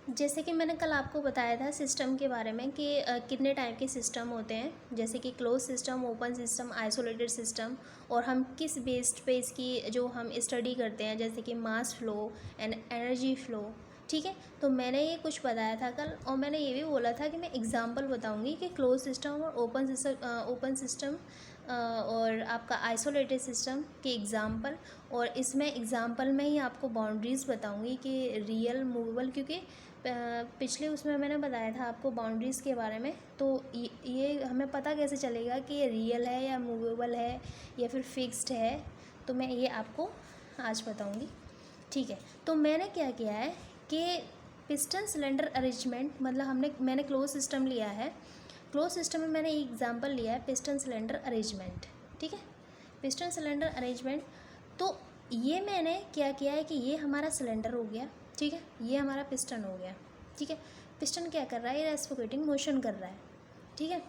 जैसे कि मैंने कल आपको बताया था सिस्टम के बारे में कि कितने टाइप के सिस्टम होते हैं, जैसे कि close system, open system, isolated system, और हम किस बेस्ड पे इसकी जो हम स्टडी करते हैं, जैसे कि mass flow and energy flow. ठीक है, तो मैंने ये कुछ बताया था कल, और मैंने ये भी बोला था कि मैं एग्जांपल बताऊंगी कि क्लोज सिस्टम और ओपन सिस्टम और आपका आइसोलेटेड सिस्टम के एग्जांपल, और इसमें एग्जांपल में ही आपको बाउंड्रीज़ बताऊंगी कि रियल, मूवेबल, क्योंकि पिछले उसमें मैंने बताया था आपको बाउंड्रीज़ के बारे में। तो ये हमें पता कैसे चलेगा कि ये रियल है या मूवेबल है या फिर फिक्स्ड है, तो मैं ये आपको आज बताऊंगी। ठीक है, तो मैंने क्या किया है कि पिस्टन सिलेंडर अरेंजमेंट, मतलब मैंने क्लोज सिस्टम लिया है। क्लोज सिस्टम में मैंने एक एग्जांपल लिया है पिस्टन सिलेंडर अरेंजमेंट। ठीक है, पिस्टन सिलेंडर अरेंजमेंट। तो ये मैंने क्या किया है कि ये हमारा सिलेंडर हो गया। ठीक है, ये हमारा पिस्टन हो गया। ठीक है, पिस्टन क्या कर रहा है, ये रेसिप्रोकेटिंग मोशन कर रहा है। ठीक है,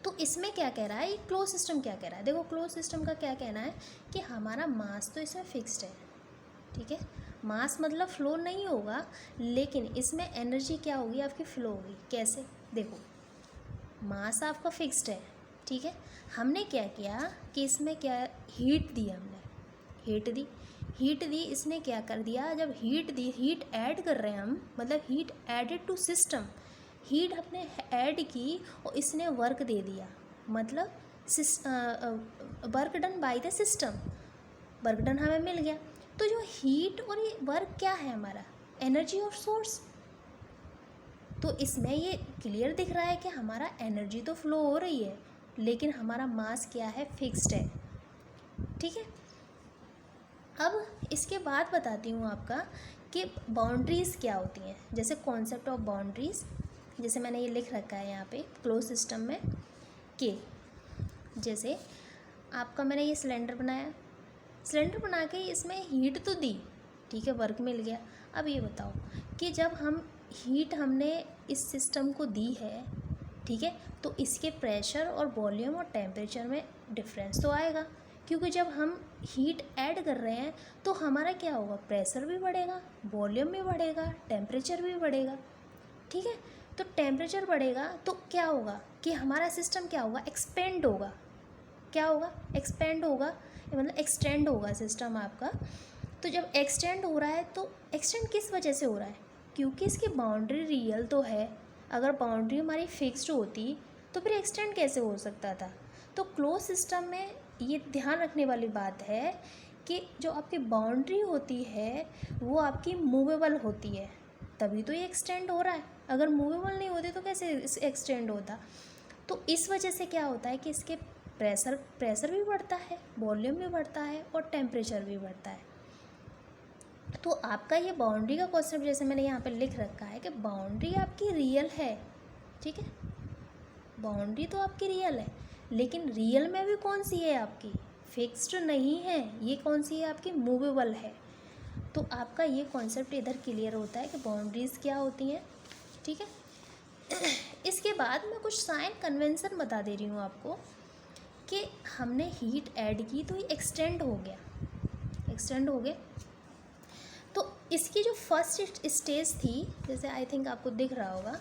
तो इसमें क्या कह रहा है, ये क्लोज सिस्टम क्या कह रहा है, देखो क्लोज सिस्टम का क्या कहना है कि हमारा मास तो इसमें फिक्स्ड है। ठीक है, मास मतलब फ्लो नहीं होगा, लेकिन इसमें एनर्जी क्या होगी, आपकी फ्लो होगी। कैसे, देखो मास आपका फिक्स्ड है। ठीक है, हमने क्या किया कि इसमें क्या हीट दी, हमने हीट दी। इसने क्या कर दिया, जब हीट दी, हीट ऐड कर रहे हैं हम, मतलब heat added to system, heat हमने ऐड की और इसने वर्क दे दिया, मतलब work done by the system, work done हमें मिल गया। तो जो हीट और ये वर्क क्या है, हमारा एनर्जी ऑफ सोर्स। तो इसमें ये क्लियर दिख रहा है कि हमारा एनर्जी तो फ्लो हो रही है, लेकिन हमारा मास क्या है, फिक्स्ड है। ठीक है, अब इसके बाद बताती हूँ आपका कि बाउंड्रीज़ क्या होती हैं। जैसे कॉन्सेप्ट ऑफ बाउंड्रीज़, जैसे मैंने ये लिख रखा है यहाँ पे क्लोज सिस्टम में कि जैसे आपका मैंने ये सिलेंडर बना के इसमें हीट तो दी, ठीक है, वर्क मिल गया। अब ये बताओ कि जब हम हीट हमने इस सिस्टम को दी है, ठीक है, तो इसके प्रेशर और वॉल्यूम और टेम्परेचर में डिफरेंस तो आएगा, क्योंकि जब हम हीट ऐड कर रहे हैं तो हमारा क्या होगा, प्रेशर भी बढ़ेगा, वॉल्यूम भी बढ़ेगा, टेम्परेचर भी बढ़ेगा। ठीक है, तो टेम्परेचर बढ़ेगा तो क्या होगा कि हमारा सिस्टम क्या होगा, एक्सपेंड होगा। क्या होगा, एक्सपेंड होगा, मतलब एक्सटेंड होगा सिस्टम आपका। तो जब एक्सटेंड हो रहा है तो एक्सटेंड किस वजह से हो रहा है, क्योंकि इसकी बाउंड्री रियल तो है। अगर बाउंड्री हमारी फिक्स्ड होती तो फिर एक्सटेंड कैसे हो सकता था। तो क्लोज सिस्टम में ये ध्यान रखने वाली बात है कि जो आपकी बाउंड्री होती है वो आपकी मूवेबल होती है, तभी तो ये एक्सटेंड हो रहा है। अगर मूवेबल नहीं होती तो कैसे एक्सटेंड होता। तो इस वजह से क्या होता है कि इसके प्रेशर भी बढ़ता है, वॉल्यूम भी बढ़ता है और टेम्परेचर भी बढ़ता है। तो आपका ये बाउंड्री का कॉन्सेप्ट जैसे मैंने यहाँ पे लिख रखा है कि बाउंड्री आपकी रियल है। ठीक है, बाउंड्री तो आपकी रियल है, लेकिन रियल में भी कौन सी है, आपकी फिक्स्ड नहीं है, ये कौन सी है, आपकी मूवेबल है। तो आपका ये कॉन्सेप्ट इधर क्लियर होता है कि बाउंड्रीज़ क्या होती हैं। ठीक है, इसके बाद मैं कुछ साइन कन्वेंशन बता दे रही हूँ आपको कि हमने हीट ऐड की तो ये एक्सटेंड हो गया। तो इसकी जो फर्स्ट स्टेज थी, जैसे आई थिंक आपको दिख रहा होगा,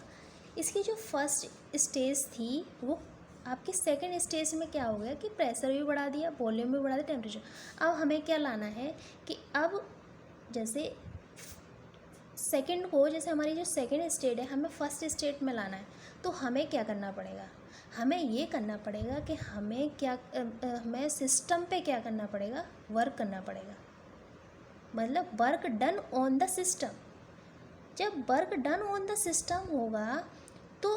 इसकी जो फर्स्ट स्टेज थी वो आपकी सेकंड स्टेज में क्या हो गया कि प्रेशर भी बढ़ा दिया, वॉल्यूम भी बढ़ा दिया, टेम्परेचर। अब हमें क्या लाना है कि अब जैसे सेकंड को, जैसे हमारी जो सेकंड स्टेट है, हमें फर्स्ट स्टेट में लाना है। तो हमें क्या करना पड़ेगा, हमें ये करना पड़ेगा कि हमें सिस्टम पे क्या करना पड़ेगा, वर्क करना पड़ेगा, मतलब work done on the system. जब work done on the system होगा तो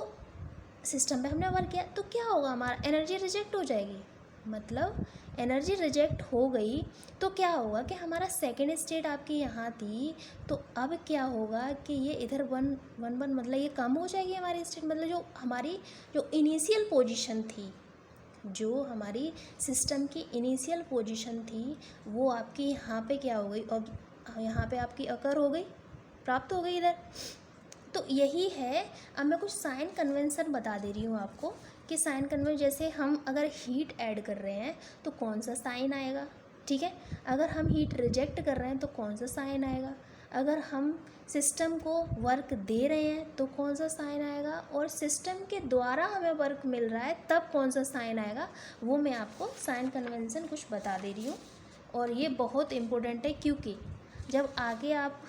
सिस्टम पे हमने वर्क किया तो क्या होगा, हमारा एनर्जी रिजेक्ट हो जाएगी। मतलब एनर्जी रिजेक्ट हो गई तो क्या होगा कि हमारा सेकेंड स्टेट आपकी यहाँ थी, तो अब क्या होगा कि ये इधर वन मतलब ये कम हो जाएगी हमारी स्टेट, मतलब जो हमारी जो इनिशियल पोजीशन थी, जो हमारी सिस्टम की इनिशियल पोजीशन थी वो आपकी यहाँ पे क्या हो गई, अब यहाँ पे आपकी अकर हो गई, प्राप्त हो गई इधर। तो यही है। अब मैं कुछ साइन कन्वेंशन बता दे रही हूँ आपको कि साइन कन्वेंशन, जैसे हम अगर हीट ऐड कर रहे हैं तो कौन सा साइन आएगा, ठीक है, अगर हम हीट रिजेक्ट कर रहे हैं तो कौन सा साइन आएगा, अगर हम सिस्टम को वर्क दे रहे हैं तो कौन सा साइन आएगा, और सिस्टम के द्वारा हमें वर्क मिल रहा है तब कौन सा साइन आएगा, वो मैं आपको साइन कन्वेंशन कुछ बता दे रही हूँ। और ये बहुत इम्पोर्टेंट है, क्योंकि जब आगे आप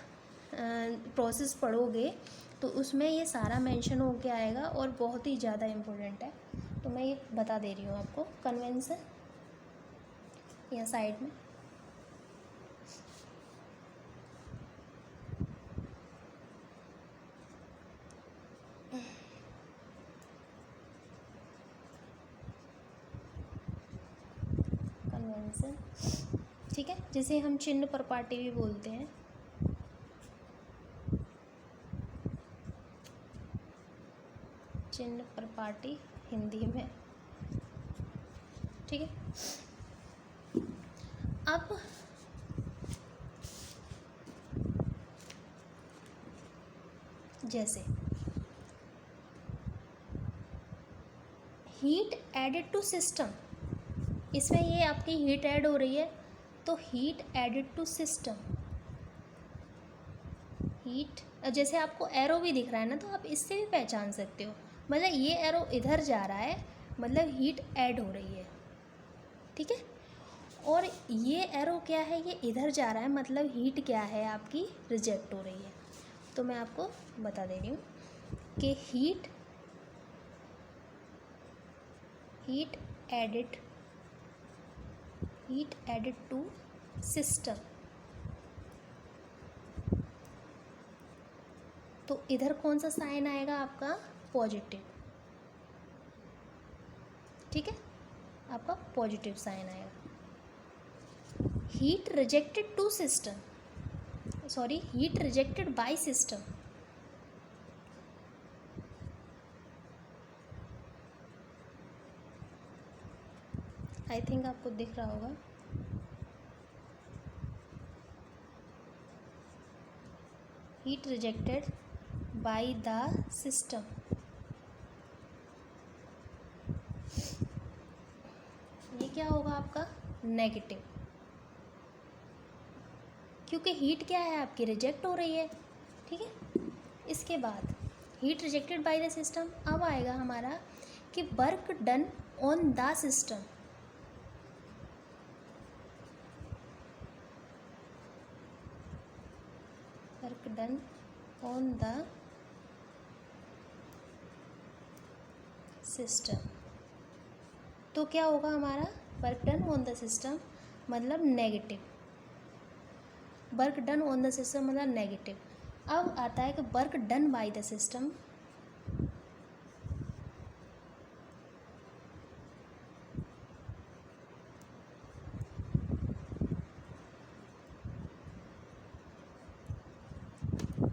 प्रोसेस पढ़ोगे तो उसमें ये सारा मेंशन होके आएगा और बहुत ही ज़्यादा इम्पोर्टेंट है। तो मैं ये बता दे रही हूँ आपको कन्वेंशन या साइड में। कन्वेंशन, ठीक है, जिसे हम चिन्ह प्रपाटी भी बोलते हैं। चिन्ह प्रपाटी हिंदी में, ठीक है। अब जैसे हीट एडेड टू सिस्टम, इसमें ये आपकी हीट ऐड हो रही है, तो heat added to system, heat, जैसे आपको एरो भी दिख रहा है ना, तो आप इससे भी पहचान सकते हो, मतलब ये एरो इधर जा रहा है, मतलब हीट ऐड हो रही है, ठीक है। और ये एरो क्या है, ये इधर जा रहा है, मतलब हीट क्या है आपकी, रिजेक्ट हो रही है। तो मैं आपको बता दे रही हूँ कि हीट एडेड टू सिस्टम, तो इधर कौन सा साइन आएगा आपका, पॉजिटिव, ठीक है, आपका पॉजिटिव साइन आएगा। Heat rejected to system, sorry heat rejected by system, I think आपको दिख रहा होगा। Heat rejected by the system, ये क्या होगा आपका, नेगेटिव, क्योंकि हीट क्या है आपकी, रिजेक्ट हो रही है, ठीक है। इसके बाद it rejected by the system, अब आएगा हमारा कि work done on the system, work done on the system, तो क्या होगा हमारा, work done on the system मतलब negative, work done on the system मतलब नेगेटिव। अब आता है कि work done by the system,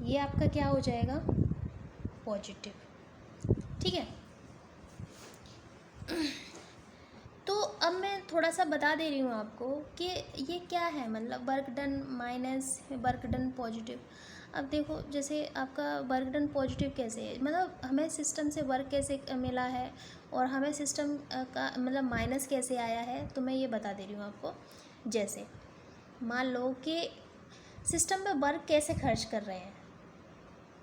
ये आपका क्या हो जाएगा, पॉजिटिव, ठीक है। तो अब मैं थोड़ा सा बता दे रही हूँ आपको कि ये क्या है, मतलब work done minus work done positive. अब देखो, जैसे आपका वर्क डन पॉजिटिव कैसे है, मतलब हमें सिस्टम से वर्क कैसे मिला है और हमें सिस्टम का मतलब माइनस कैसे आया है, तो मैं ये बता दे रही हूँ आपको। जैसे मान लो कि सिस्टम पे वर्क कैसे खर्च कर रहे हैं,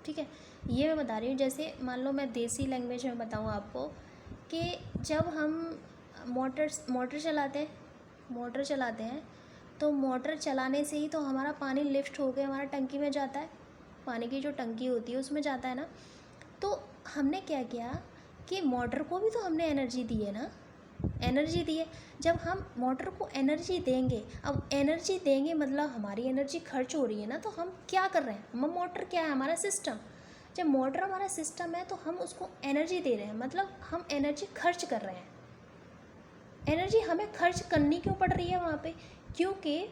ठीक है, ये मैं बता रही हूँ। जैसे मान लो मैं देसी लैंग्वेज में बताऊँ आपको कि जब हम मोटर चलाते हैं तो मोटर चलाने से ही तो हमारा पानी लिफ्ट होकर हमारा टंकी में जाता है, पानी की जो टंकी होती है उसमें जाता है ना। तो हमने क्या किया कि मोटर को भी तो हमने एनर्जी दी है ना, एनर्जी दी है। जब हम मोटर को एनर्जी देंगे, अब एनर्जी देंगे मतलब हमारी एनर्जी खर्च हो रही है ना, तो हम क्या कर रहे हैं, हम मोटर क्या है, हमारा सिस्टम। जब मोटर हमारा सिस्टम है तो हम उसको एनर्जी दे रहे हैं, मतलब हम एनर्जी खर्च कर रहे हैं। एनर्जी हमें खर्च करनी क्यों पड़ रही है वहाँ पे, क्योंकि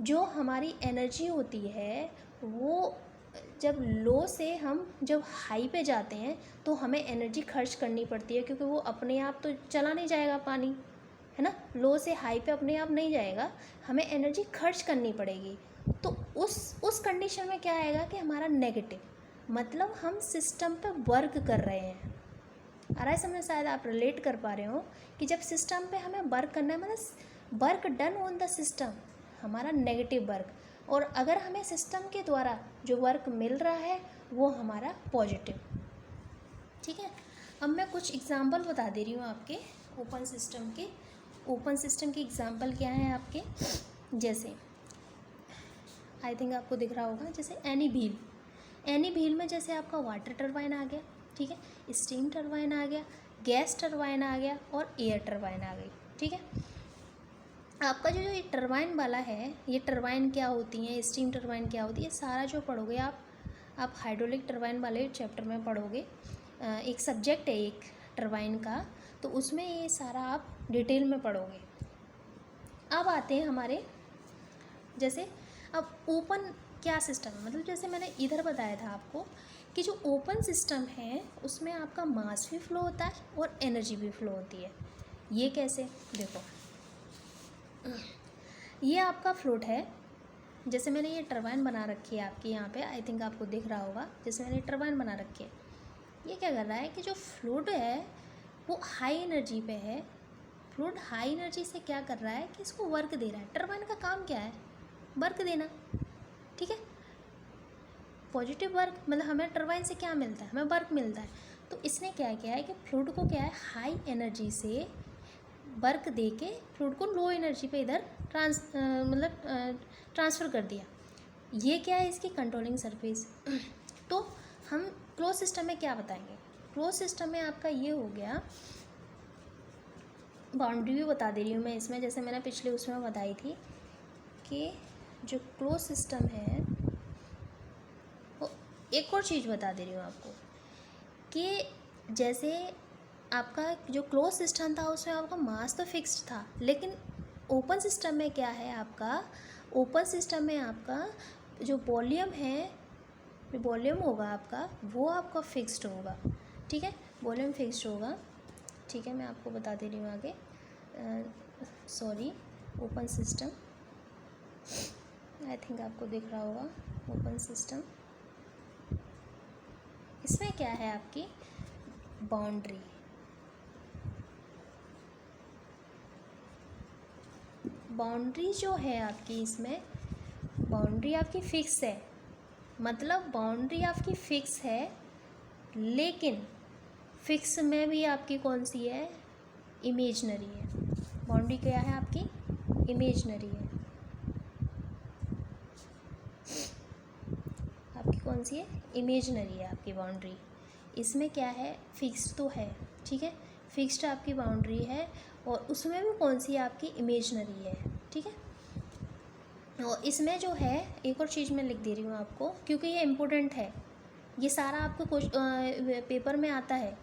जो हमारी एनर्जी होती है वो जब लो से हम जब हाई पे जाते हैं तो हमें एनर्जी खर्च करनी पड़ती है, क्योंकि वो अपने आप तो चला नहीं जाएगा पानी, है ना, लो से हाई पे अपने आप नहीं जाएगा, हमें एनर्जी खर्च करनी पड़ेगी। तो उस कंडीशन में क्या आएगा कि हमारा नेगेटिव, मतलब हम सिस्टम पे वर्क कर रहे हैं। आ रहा है समझ, शायद आप रिलेट कर पा रहे हो कि जब सिस्टम पे हमें वर्क करना है, मतलब work done on the system, हमारा नेगेटिव वर्क, और अगर हमें सिस्टम के द्वारा जो वर्क मिल रहा है वो हमारा पॉजिटिव। ठीक है, अब मैं कुछ एग्जांपल बता दे रही हूँ आपके ओपन सिस्टम के। ओपन सिस्टम के एग्जांपल क्या हैं आपके, जैसे आई थिंक आपको दिख रहा होगा, जैसे एनी व्हील में जैसे आपका वाटर टरबाइन आ गया, ठीक है, स्टीम टरबाइन आ गया, गैस टरबाइन आ गया और एयर टरबाइन आ गई। ठीक है, आपका जो ये टरबाइन वाला है, ये टरबाइन क्या होती है, स्टीम टरबाइन क्या होती है, सारा जो पढ़ोगे आप हाइड्रोलिक टरबाइन वाले चैप्टर में पढ़ोगे। एक सब्जेक्ट है एक टरबाइन का, तो उसमें ये सारा आप डिटेल में पढ़ोगे। अब आते हैं हमारे, जैसे अब ओपन क्या सिस्टम है, मतलब जैसे मैंने इधर बताया था आपको कि जो ओपन सिस्टम है उसमें आपका मास भी फ्लो होता है और एनर्जी भी फ्लो होती है। ये कैसे, देखो ये आपका फ्लूइड है, जैसे मैंने ये टरबाइन बना रखी है आपकी यहाँ पे, आई थिंक आपको दिख रहा होगा, जैसे मैंने टरबाइन बना रखी है। ये क्या कर रहा है कि जो फ्लूइड है वो हाई एनर्जी पे है। फ्लूइड हाई एनर्जी से क्या कर रहा है कि इसको वर्क दे रहा है। टरबाइन का काम क्या है, वर्क देना। ठीक है, पॉजिटिव वर्क, मतलब हमें टरबाइन से क्या मिलता है, हमें वर्क मिलता है। तो इसने क्या किया है कि फ्लूइड को क्या है, हाई एनर्जी से वर्क दे के फ्लूइड को लो एनर्जी पे इधर ट्रांसफ़र कर दिया। ये क्या है, इसकी कंट्रोलिंग सरफेस। तो हम क्लोज सिस्टम में क्या बताएंगे, क्लोज सिस्टम में आपका ये हो गया, बाउंड्री भी बता दे रही हूँ मैं इसमें, जैसे मैंने पिछले उसमें बताई थी कि जो क्लोज सिस्टम है वो, एक और चीज़ बता दे रही हूँ आपको कि जैसे आपका जो क्लोज सिस्टम था उसमें आपका मास तो फिक्स्ड था, लेकिन ओपन सिस्टम में क्या है आपका, ओपन सिस्टम में आपका जो वॉल्यूम है, जो वॉल्यूम होगा आपका वो आपका फिक्स्ड होगा। ठीक है, वॉल्यूम फिक्स्ड होगा। ठीक है, मैं आपको बता दे रही हूँ आगे, sorry, open system, I think आपको दिख रहा होगा ओपन सिस्टम। इसमें क्या है आपकी बाउंड्री, बाउंड्री जो है आपकी, इसमें बाउंड्री आपकी फिक्स है, मतलब बाउंड्री आपकी फिक्स है, लेकिन फिक्स में भी आपकी कौन सी है, इमेजनरी है। बाउंड्री क्या है आपकी, इमेजनरी है। आपकी कौन सी है, इमेजनरी है आपकी बाउंड्री। इसमें क्या है, फिक्स्ड तो है, ठीक है, फिक्स्ड आपकी बाउंड्री है, और उसमें भी कौन सी आपकी इमेजनरी है। ठीक है, और इसमें जो है एक और चीज़ मैं लिख दे रही हूँ आपको, क्योंकि ये इम्पोर्टेंट है, ये सारा आपको पेपर में आता है।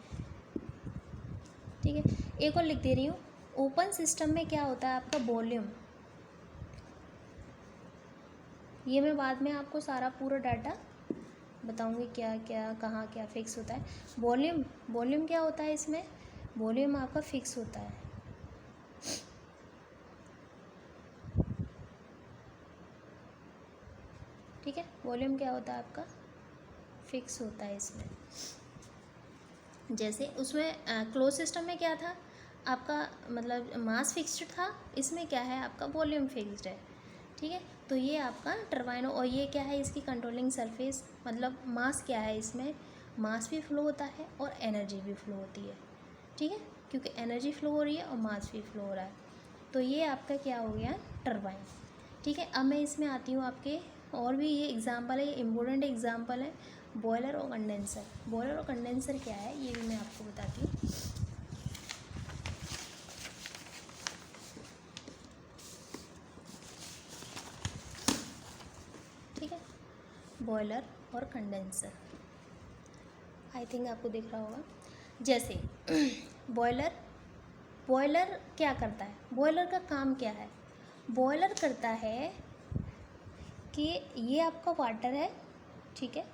ठीक है, एक और लिख दे रही हूँ, ओपन सिस्टम में क्या होता है आपका वॉल्यूम। ये मैं बाद में आपको सारा पूरा डाटा बताऊंगी, क्या क्या कहाँ क्या फिक्स होता है। वॉल्यूम, वॉल्यूम क्या होता है इसमें, वॉल्यूम आपका फिक्स होता है। ठीक है, वॉल्यूम क्या होता है आपका, फिक्स होता है इसमें। जैसे उसमें क्लोज सिस्टम में क्या था आपका, मतलब मास फिक्स्ड था, इसमें क्या है आपका वॉल्यूम फिक्स्ड है। ठीक है, तो ये आपका टरबाइन, और ये क्या है इसकी कंट्रोलिंग सरफेस, मतलब मास क्या है इसमें, मास भी फ्लो होता है और एनर्जी भी फ्लो होती है। ठीक है, क्योंकि एनर्जी फ्लो हो रही है और मास भी फ्लो हो रहा है, तो ये आपका क्या हो गया, टरबाइन। ठीक है, अब मैं इसमें आती हूँ आपके, और भी ये एग्जाम्पल है, ये इम्पोर्टेंट एग्जाम्पल है, बॉयलर और कंडेंसर। बॉयलर और कंडेंसर क्या है ये भी मैं आपको बताती हूँ। ठीक है, बॉयलर और कंडेंसर, आई थिंक आपको दिख रहा होगा। जैसे बॉयलर, बॉयलर क्या करता है, बॉयलर का काम क्या है, बॉयलर करता है कि ये आपका वाटर है, ठीक है,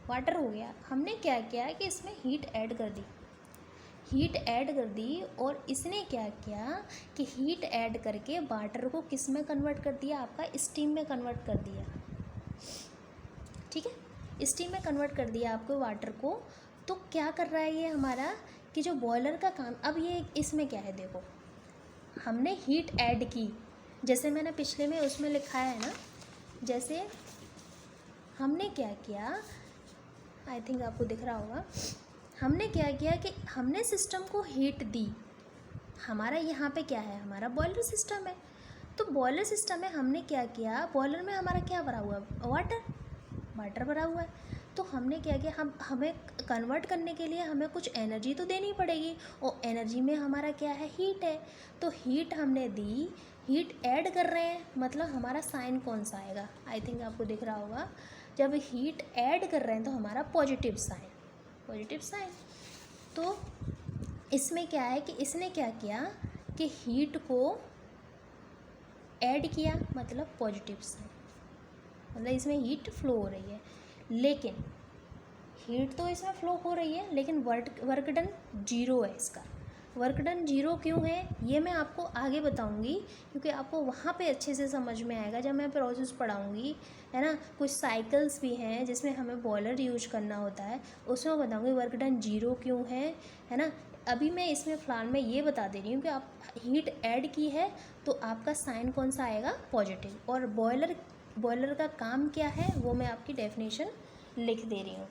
वाटर हो गया, हमने क्या किया कि इसमें हीट ऐड कर दी, हीट ऐड कर दी, और इसने क्या किया कि हीट ऐड करके वाटर को किस में कन्वर्ट कर दिया, आपका स्टीम में कन्वर्ट कर दिया। ठीक है, स्टीम में कन्वर्ट कर दिया आपको वाटर को। तो क्या कर रहा है ये हमारा कि जो बॉयलर का काम, अब ये इसमें क्या है, देखो हमने हीट ऐड की, जैसे मैंने पिछले में उसमें लिखा है ना, जैसे हमने क्या किया, आई थिंक आपको दिख रहा होगा, हमने क्या किया कि हमने सिस्टम को हीट दी। हमारा यहाँ पे क्या है, हमारा बॉयलर सिस्टम है। तो बॉयलर सिस्टम में हमने क्या किया, बॉयलर में हमारा क्या भरा हुआ है, वाटर भरा हुआ है। तो हमने क्या किया, हमें कन्वर्ट करने के लिए हमें कुछ एनर्जी तो देनी पड़ेगी, और एनर्जी में हमारा क्या है, हीट है। तो हीट हमने दी, हीट ऐड कर रहे हैं, मतलब हमारा साइन कौन सा आएगा, आई थिंक आपको दिख रहा होगा। जब हीट ऐड कर रहे हैं तो हमारा पॉजिटिव साइन। तो इसमें क्या है कि इसने क्या किया कि हीट को ऐड किया, मतलब पॉजिटिव साइन, मतलब इसमें हीट फ्लो हो रही है। लेकिन हीट तो इसमें फ्लो हो रही है, लेकिन वर्क डन जीरो है। इसका वर्क डन जीरो क्यों है ये मैं आपको आगे बताऊंगी, क्योंकि आपको वहाँ पे अच्छे से समझ में आएगा जब मैं प्रोसेस पढ़ाऊंगी, है ना। कुछ साइकिल्स भी हैं जिसमें हमें बॉयलर यूज करना होता है, उसमें बताऊंगी वर्क डन जीरो क्यों है ना। अभी मैं इसमें फ़िलहाल मैं ये बता दे रही हूँ कि आप हीट ऐड की है तो आपका साइन कौन सा आएगा, पॉजिटिव। और बॉयलर का काम क्या है वो मैं आपकी डेफिनेशन लिख दे रही हूँ।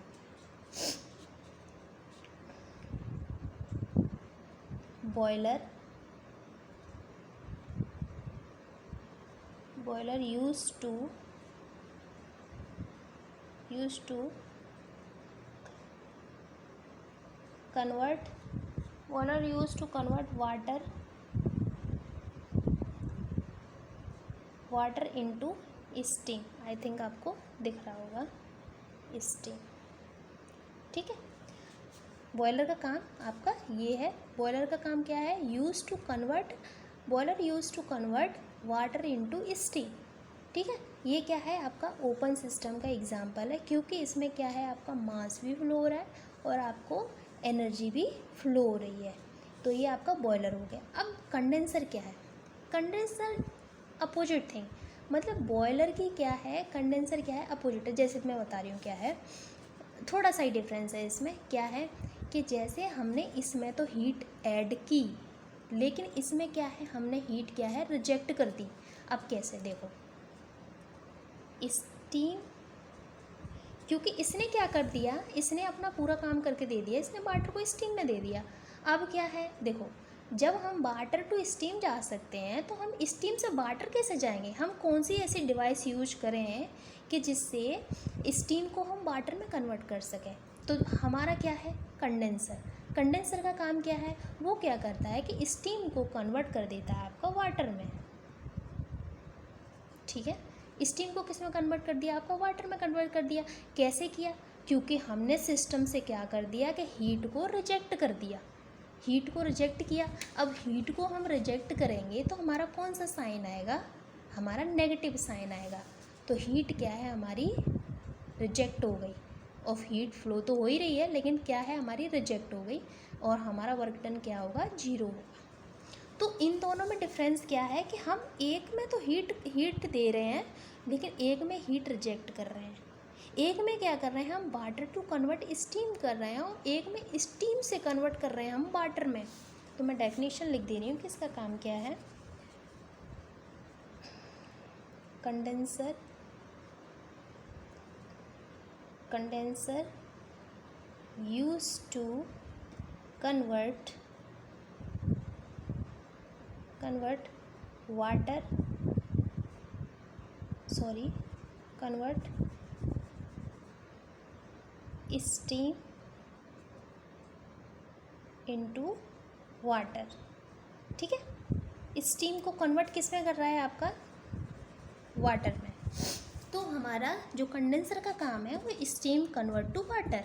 Boiler used to convert water into steam. I think आपको दिख रहा होगा, स्टीम, ठीक है। बॉयलर का काम आपका ये है। बॉयलर का काम क्या है, boiler use to convert water into steam, ठीक है। ये क्या है, आपका ओपन सिस्टम का एग्जांपल है, क्योंकि इसमें क्या है, आपका मास भी फ्लो हो रहा है और आपको एनर्जी भी फ्लो हो रही है। तो ये आपका बॉयलर हो गया। अब कंडेंसर क्या है, कंडेंसर अपोजिट थिंग, मतलब बॉयलर की क्या है, कंडेंसर क्या है, अपोजिट है। जैसे मैं बता रही हूँ क्या है, थोड़ा सा ही डिफरेंस है इसमें। क्या है कि जैसे हमने इसमें तो हीट ऐड की, लेकिन इसमें क्या है, हमने हीट क्या है, रिजेक्ट कर दी। अब कैसे, देखो, स्टीम, क्योंकि इसने क्या कर दिया, इसने अपना पूरा काम करके दे दिया, इसने वाटर को स्टीम में दे दिया। अब क्या है, देखो, जब हम वाटर टू स्टीम जा सकते हैं तो हम स्टीम से वाटर कैसे जाएंगे, हम कौन सी ऐसी डिवाइस यूज करें कि जिससे स्टीम को हम वाटर में कन्वर्ट कर सकें। तो हमारा क्या है, कंडेंसर का काम क्या है, वो क्या करता है कि स्टीम को कन्वर्ट कर देता है आपका वाटर में, ठीक है। स्टीम को किस में कन्वर्ट कर दिया, आपका वाटर में कन्वर्ट कर दिया। कैसे किया, क्योंकि हमने सिस्टम से क्या कर दिया कि हीट को रिजेक्ट कर दिया, हीट को रिजेक्ट किया। अब हीट को हम रिजेक्ट करेंगे तो हमारा कौन सा साइन आएगा, हमारा नेगेटिव साइन आएगा। तो हीट क्या है, हमारी रिजेक्ट हो गई, और हीट फ्लो तो हो ही रही है, लेकिन क्या है, हमारी रिजेक्ट हो गई, और हमारा वर्क डन क्या होगा, जीरो होगा। तो इन दोनों में डिफरेंस क्या है कि हम एक में तो हीट दे रहे हैं, लेकिन एक में हीट रिजेक्ट कर रहे हैं। एक में क्या कर रहे हैं, हम वाटर टू कन्वर्ट स्टीम कर रहे हैं, और एक में स्टीम से कन्वर्ट कर रहे हैं हम वाटर में। तो मैं डेफिनेशन लिख दे रही हूँ कि इसका काम क्या है। Condenser used to convert steam into water, ठीक है। स्टीम को कन्वर्ट किस में कर रहा है, आपका वाटर में। तो हमारा जो कंडेंसर का काम है वो स्टीम कन्वर्ट टू वाटर,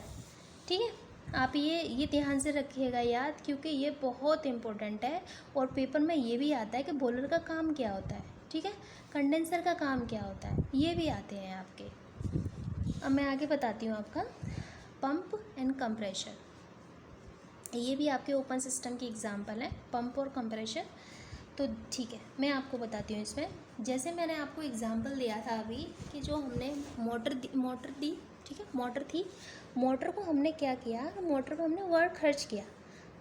ठीक है। आप ये ध्यान से रखिएगा याद, क्योंकि ये बहुत इम्पोर्टेंट है, और पेपर में ये भी आता है कि बॉयलर का काम क्या होता है, ठीक है, कंडेंसर का काम क्या होता है, ये भी आते हैं आपके। अब मैं आगे बताती हूँ आपका पंप एंड कंप्रेशर, ये भी आपके ओपन सिस्टम की एग्जांपल है, पंप और कंप्रेशर। तो ठीक है, मैं आपको बताती हूँ इसमें। जैसे मैंने आपको एग्जांपल दिया था अभी कि जो हमने मोटर दी, ठीक है, मोटर थी, मोटर को हमने क्या किया, मोटर को हमने वर्क खर्च किया,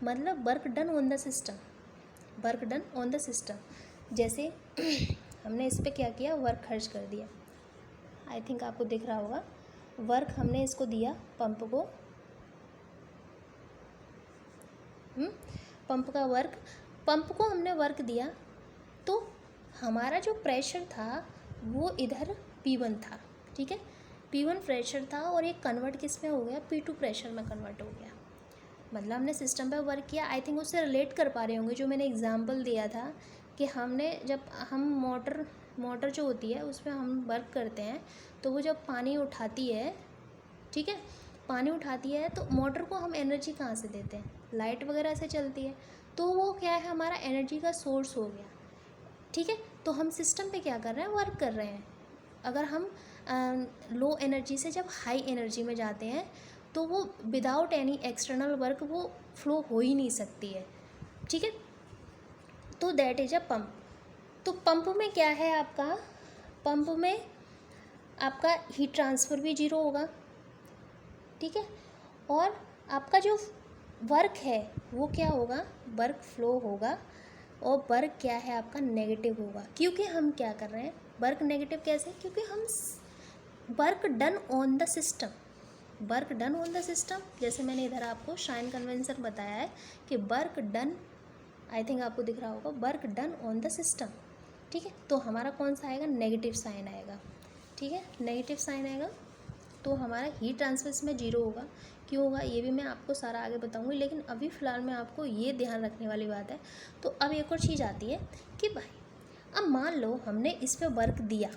मतलब work done on the system. जैसे हमने इस पर क्या किया, वर्क खर्च कर दिया, आई थिंक आपको दिख रहा होगा, वर्क हमने इसको दिया पंप को, पंप को हमने वर्क दिया, तो हमारा जो प्रेशर था वो इधर P1 था, ठीक है, P1 प्रेशर था और ये कन्वर्ट किस में हो गया, P2 प्रेशर में कन्वर्ट हो गया। मतलब हमने सिस्टम पे वर्क किया। आई थिंक उससे रिलेट कर पा रहे होंगे जो मैंने एग्जांपल दिया था कि हमने जब हम मोटर जो होती है उसमें हम वर्क करते हैं, तो वो जब पानी उठाती है, ठीक है, पानी उठाती है तो मोटर को हम एनर्जी कहाँ से देते हैं, लाइट वगैरह से चलती है, तो वो क्या है, हमारा एनर्जी का सोर्स हो गया, ठीक है। तो हम सिस्टम पे क्या कर रहे हैं, वर्क कर रहे हैं। अगर हम लो एनर्जी से जब हाई एनर्जी में जाते हैं तो वो विदाउट एनी एक्सटर्नल वर्क वो फ्लो हो ही नहीं सकती है, ठीक है। तो दैट इज अ पंप। तो पंप में क्या है आपका, पंप में आपका हीट ट्रांसफ़र भी जीरो होगा, ठीक है, और आपका जो वर्क है वो क्या होगा, वर्क फ्लो होगा, और वर्क क्या है आपका नेगेटिव होगा, क्योंकि हम क्या कर रहे हैं, वर्क नेगेटिव कैसे, क्योंकि हम work done on the system, work done on the system, जैसे मैंने इधर आपको साइन कन्वेंशन बताया है कि वर्क डन, आई थिंक आपको दिख रहा होगा, work done on the system, ठीक है। तो हमारा कौन सा आएगा, नेगेटिव साइन आएगा, ठीक है, नेगेटिव साइन आएगा। तो हमारा हीट ट्रांसफर इसमें जीरो होगा। क्यों होगा ये भी मैं आपको सारा आगे बताऊंगी, लेकिन अभी फ़िलहाल में आपको ये ध्यान रखने वाली बात है। तो अब एक और चीज़ आती है कि भाई अब मान लो हमने इस पर वर्क दिया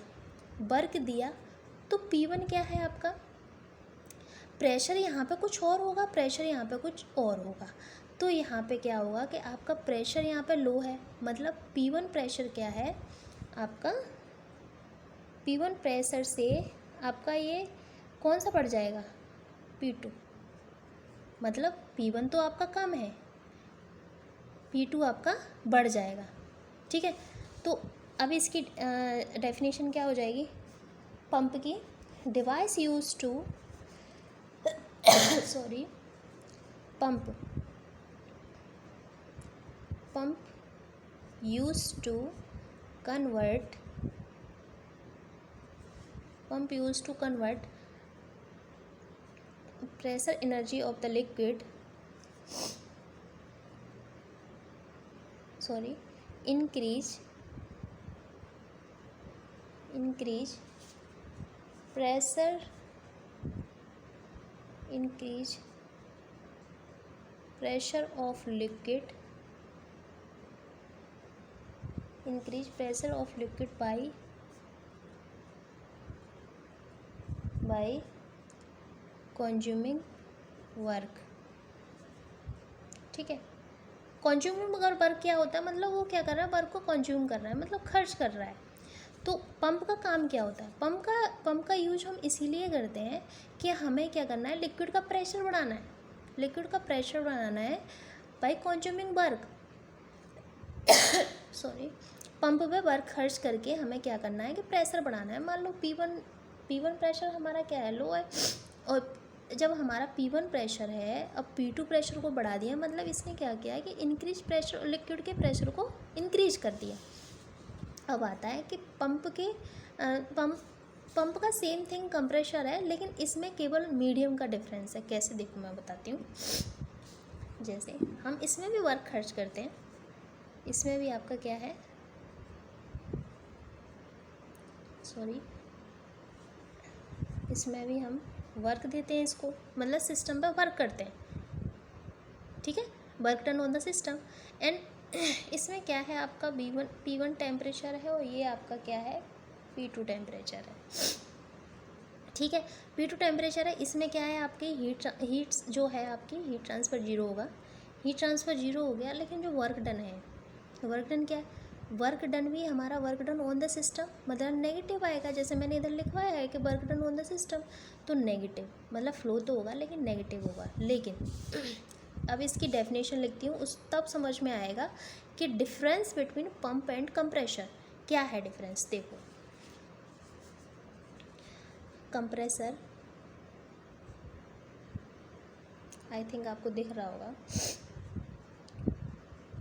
तो P1 क्या है आपका, प्रेशर यहाँ पे कुछ और होगा, प्रेशर यहाँ पे कुछ और होगा। तो यहाँ पे क्या होगा कि आपका प्रेशर यहाँ पे लो है, मतलब P1 प्रेशर क्या है आपका, P1 प्रेशर से आपका ये कौन सा बढ़ जाएगा, P2, मतलब P1 तो आपका कम है, P2 आपका बढ़ जाएगा, ठीक है। तो अब इसकी डेफिनेशन क्या हो जाएगी, पंप की, device use to sorry pump use to convert pressure energy of the liquid, increase pressure of liquid, increase pressure of liquid by consuming work, ठीक है। कंज्यूमिंग अगर वर्क क्या होता है, मतलब वो क्या कर रहा है, वर्क को कंज्यूम कर रहा है, मतलब खर्च कर रहा है। तो पंप का काम क्या होता है, पंप का यूज हम इसीलिए करते हैं कि हमें क्या करना है, लिक्विड का प्रेशर बढ़ाना है बाय कंज्यूमिंग वर्क पंप पे वर्क खर्च करके हमें क्या करना है कि प्रेशर बढ़ाना है। मान लो P1 प्रेशर हमारा क्या है, लो है, और जब हमारा P1 प्रेशर है, अब P2 प्रेशर को बढ़ा दिया, मतलब इसने क्या किया है कि इंक्रीज प्रेशर, लिक्विड के प्रेशर को इंक्रीज कर दिया। अब आता है कि पंप का सेम थिंग कंप्रेशर है, लेकिन इसमें केवल मीडियम का डिफरेंस है। कैसे देखो मैं बताती हूँ। जैसे हम इसमें भी वर्क खर्च करते हैं, इसमें भी आपका क्या है, इसमें भी हम वर्क देते हैं इसको, मतलब सिस्टम पे वर्क करते हैं, ठीक है, work done on the system. And इसमें क्या है आपका P1 टेम्परेचर है और ये आपका क्या है, P2 टेम्परेचर है, ठीक है। P2 टेम्परेचर है, इसमें क्या है आपकी हीट जो है आपकी हीट ट्रांसफ़र जीरो होगा, हीट ट्रांसफ़र जीरो हो गया। लेकिन जो वर्क डन है, वर्क डन क्या है, वर्क डन भी हमारा work done on the system, मतलब नेगेटिव आएगा। जैसे मैंने इधर लिखवाया है कि work done on the system, तो नेगेटिव, मतलब फ्लो तो होगा लेकिन नेगेटिव होगा। लेकिन अब इसकी डेफिनेशन लिखती हूँ, उस तब समझ में आएगा कि difference between pump and compressor क्या है। डिफरेंस देखो, कंप्रेसर, आई थिंक आपको दिख रहा होगा,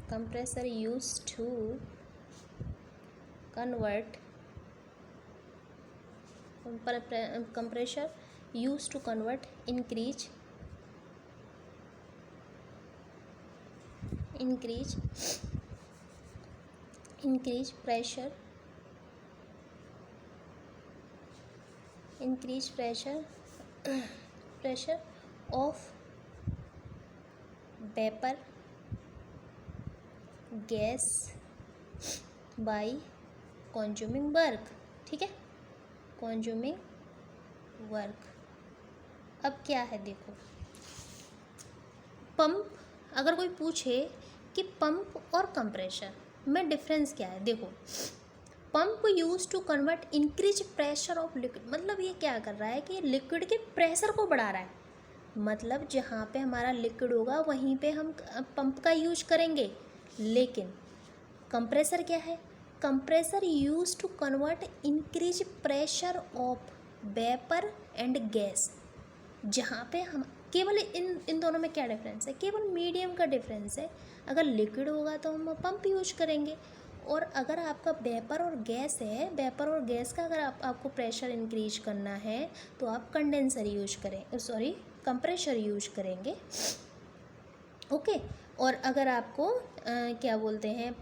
compressor use to convert compressor used to convert increase pressure of vapor gas by consuming work। ठीक है, consuming work। अब क्या है देखो, पंप, अगर कोई पूछे कि पंप और कंप्रेसर में डिफरेंस क्या है, देखो pump use to convert increase pressure of liquid, मतलब ये क्या कर रहा है कि लिक्विड के प्रेशर को बढ़ा रहा है, मतलब जहाँ पे हमारा लिक्विड होगा वहीं पे हम पंप का यूज करेंगे। लेकिन कंप्रेसर क्या है, compressor use to convert increase pressure of vapour and gas, जहाँ पे हम केवल इन दोनों में क्या डिफरेंस है, केवल मीडियम का डिफरेंस है। अगर लिक्विड होगा तो हम पंप यूज करेंगे, और अगर आपका वेपर और गैस है, वेपर और गैस का अगर आपको प्रेशर इंक्रीज करना है तो आप कंडेंसर यूज करें, सॉरी कंप्रेसर यूज करेंगे। ओके, और अगर आपको क्या बोलते हैं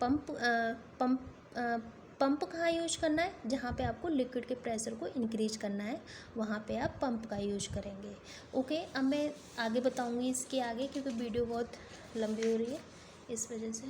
पंप कहाँ यूज करना है, जहाँ पे आपको लिक्विड के प्रेशर को इंक्रीज करना है वहाँ पे आप पंप का यूज करेंगे। ओके, अब मैं आगे बताऊँगी इसके आगे, क्योंकि वीडियो बहुत लंबी हो रही है इस वजह से।